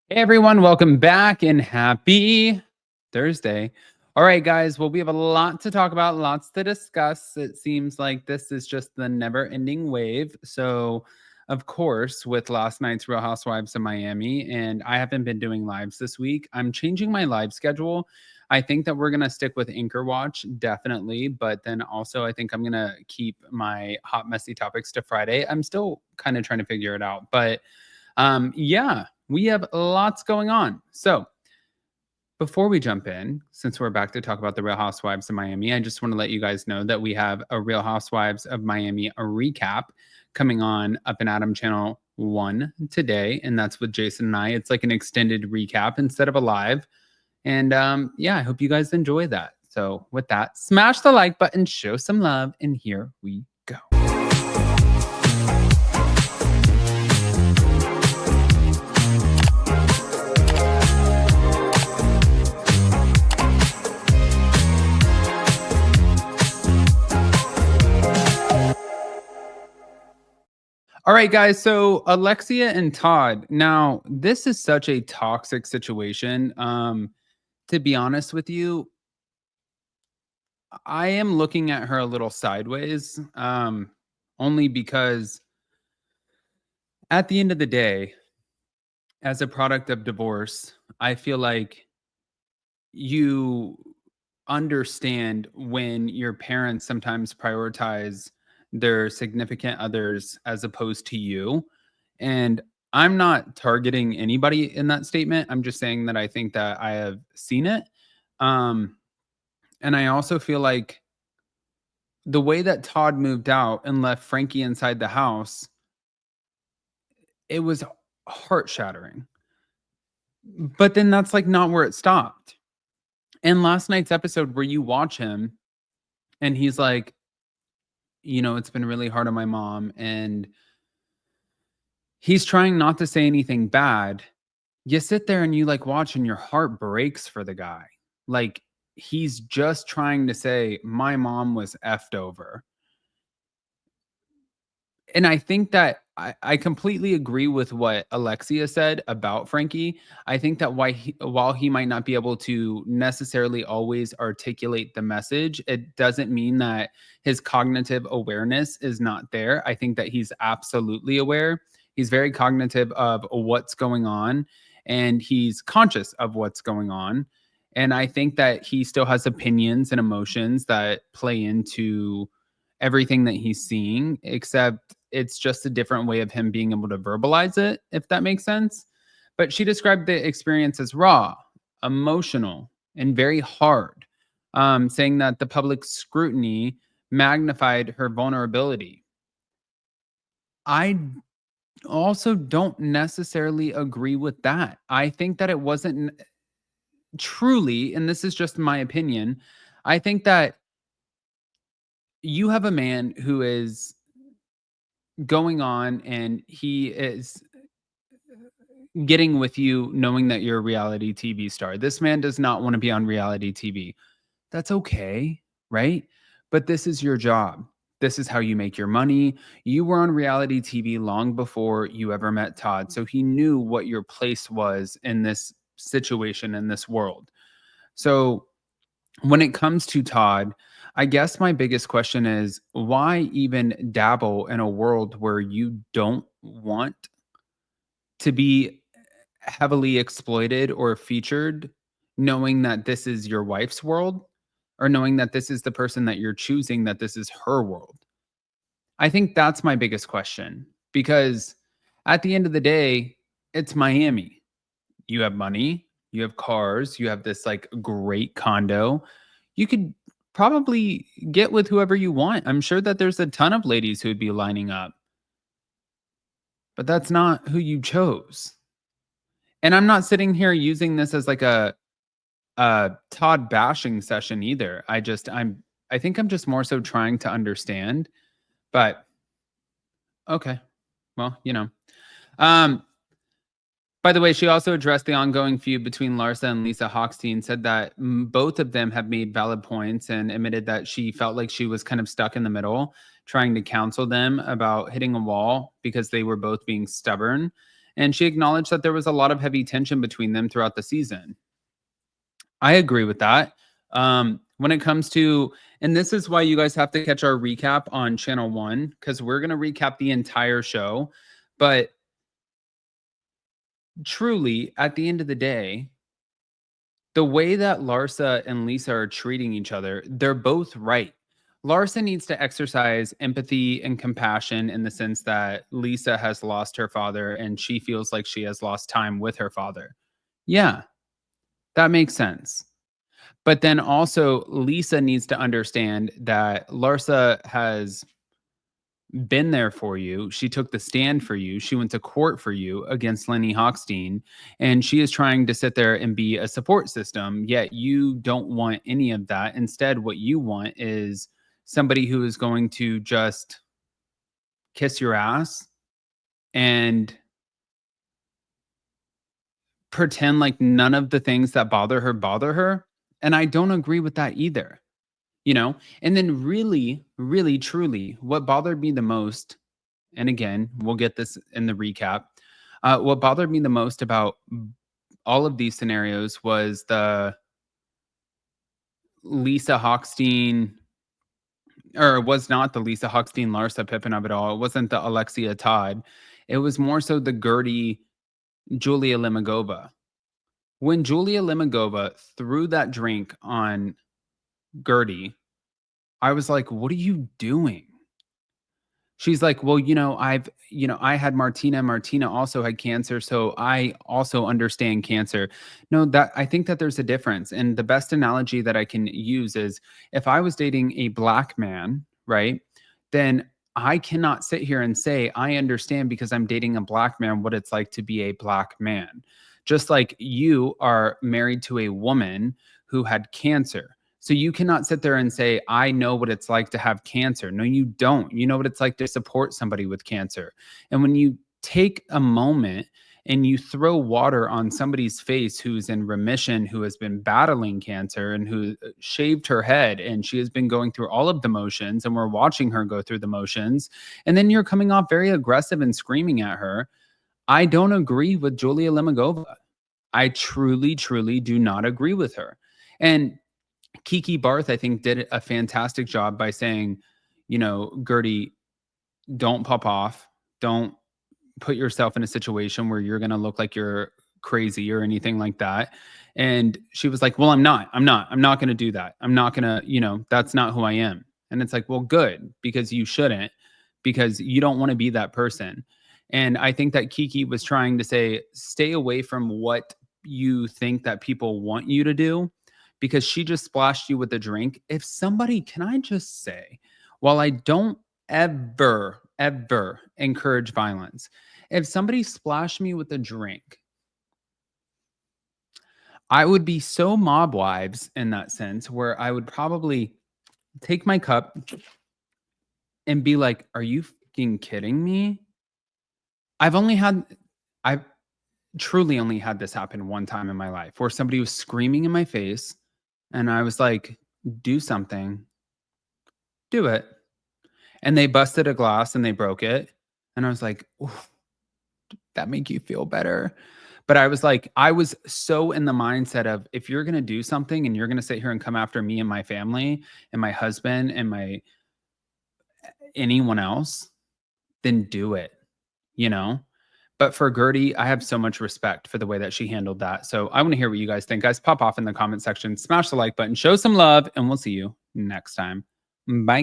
Hey everyone, welcome back and happy Thursday. All right, guys. Well, we have a lot to talk about, lots to discuss. It seems like this is just the never ending wave. So, of course, with last night's Real Housewives of Miami, and I haven't been doing lives this week, I'm changing my live schedule. I think that we're going to stick with Anchor Watch, definitely. But then also, I think I'm going to keep my hot, messy topics to Friday. I'm still kind of trying to figure it out. But yeah, we have lots going on. So before we jump in, since we're back to talk about the Real Housewives of Miami, I just want to let you guys know that we have a Real Housewives of Miami recap coming on up in Adam Channel 1 today. And that's with Jason and I. It's like an extended recap instead of a live. And yeah, I hope you guys enjoy that. So with that, smash the like button, show some love, and here we go. All right, guys. So Alexia and Todd. Now, this is such a toxic situation. To be honest with you, I am looking at her a little sideways. Only because at the end of the day, as a product of divorce, I feel like you understand when your parents sometimes prioritize their significant others as opposed to you. And I'm not targeting anybody in that statement. I'm just saying that I think that I have seen it. Um, and I also feel like the way that Todd moved out and left Frankie inside the house, it was heart shattering. But then that's like not where it stopped. And last night's episode where you watch him and he's like, it's been really hard on my mom. And he's trying not to say anything bad. You sit there and you like watch and your heart breaks for the guy. Like he's just trying to say, my mom was effed over. And I think that I completely agree with what Alexia said about Frankie. I think that while he might not be able to necessarily always articulate the message, it doesn't mean that his cognitive awareness is not there. I think that he's absolutely aware. He's very cognitive of what's going on and he's conscious of what's going on. And I think that he still has opinions and emotions that play into everything that he's seeing, except it's just a different way of him being able to verbalize it, if that makes sense. But she described the experience as raw, emotional, and very hard, saying that the public scrutiny magnified her vulnerability. I also don't necessarily agree with that. I think that it wasn't truly, and this is just my opinion, I think that you have a man who is going on and he is getting with you knowing that you're a reality TV star. This man does not want to be on reality TV. That's okay, right? But this is your job. This is how you make your money. You were on reality TV long before you ever met Todd. So he knew what your place was in this situation, in this world. So when it comes to Todd, I guess my biggest question is why even dabble in a world where you don't want to be heavily exploited or featured, knowing that this is your wife's world or knowing that this is the person that you're choosing, that this is her world? I think that's my biggest question because at the end of the day, it's Miami. You have money, you have cars, you have this like great condo. You could probably get with whoever you want. I'm sure that there's a ton of ladies who would be lining up, but that's not who you chose. And I'm not sitting here using this as like a Todd bashing session either. I think I'm just more so trying to understand. But okay. Well, Um by the way, she also addressed the ongoing feud between Larsa and Lisa Hochstein, said that both of them have made valid points and admitted that she felt like she was kind of stuck in the middle, trying to counsel them about hitting a wall because they were both being stubborn. And she acknowledged that there was a lot of heavy tension between them throughout the season. I agree with that. When it comes to, and this is why you guys have to catch our recap on channel 1, because we're going to recap the entire show. But truly, at the end of the day, the way that Larsa and Lisa are treating each other, they're both right. Larsa needs to exercise empathy and compassion in the sense that Lisa has lost her father and she feels like she has lost time with her father. Yeah, that makes sense. But then also, Lisa needs to understand that Larsa has been there for you. She took the stand for you. She went to court for you against Lenny Hochstein. And she is trying to sit there and be a support system, yet you don't want any of that. Instead, what you want is somebody who is going to just kiss your ass and pretend like none of the things that bother her. And I don't agree with that either. And then really truly what bothered me the most, and again we'll get this in the recap, what bothered me the most about all of these scenarios was the Lisa Hochstein, or it was not the Lisa Hochstein Larsa Pippen of it all. It wasn't the Alexia Todd. It was more so the Gertie Julia Limagova. When Julia Limagova threw that drink on Gertie, I was like, what are you doing? She's like, well, I had Martina. Martina also had cancer. So I also understand cancer. No, that I think that there's a difference. And the best analogy that I can use is if I was dating a black man, right? Then I cannot sit here and say, I understand because I'm dating a black man what it's like to be a black man. Just like you are married to a woman who had cancer. So you cannot sit there and say, I know what it's like to have cancer. No, you don't. You know what it's like to support somebody with cancer. And when you take a moment and you throw water on somebody's face who's in remission, who has been battling cancer and who shaved her head and she has been going through all of the motions and we're watching her go through the motions, and then you're coming off very aggressive and screaming at her, I don't agree with Julia Limagova. I truly, truly do not agree with her. And Kiki Barth, I think, did a fantastic job by saying, Gertie, don't pop off. Don't put yourself in a situation where you're going to look like you're crazy or anything like that. And she was like, well, I'm not going to do that. I'm not going to, that's not who I am. And it's like, well, good, because you shouldn't, because you don't want to be that person. And I think that Kiki was trying to say, stay away from what you think that people want you to do, because she just splashed you with a drink. If somebody, can I just say, while I don't ever encourage violence, if somebody splashed me with a drink, I would be so mob wives in that sense, where I would probably take my cup and be like, are you fucking kidding me? I've truly only had this happen one time in my life, where somebody was screaming in my face and I was like, do something, do it. And they busted a glass and they broke it. And I was like, that make you feel better? But I was like, I was so in the mindset of, if you're going to do something and you're going to sit here and come after me and my family and my husband and anyone else, then do it, you know? But for Gertie, I have so much respect for the way that she handled that. So I want to hear what you guys think. Guys, pop off in the comment section, smash the like button, show some love, and we'll see you next time. Bye.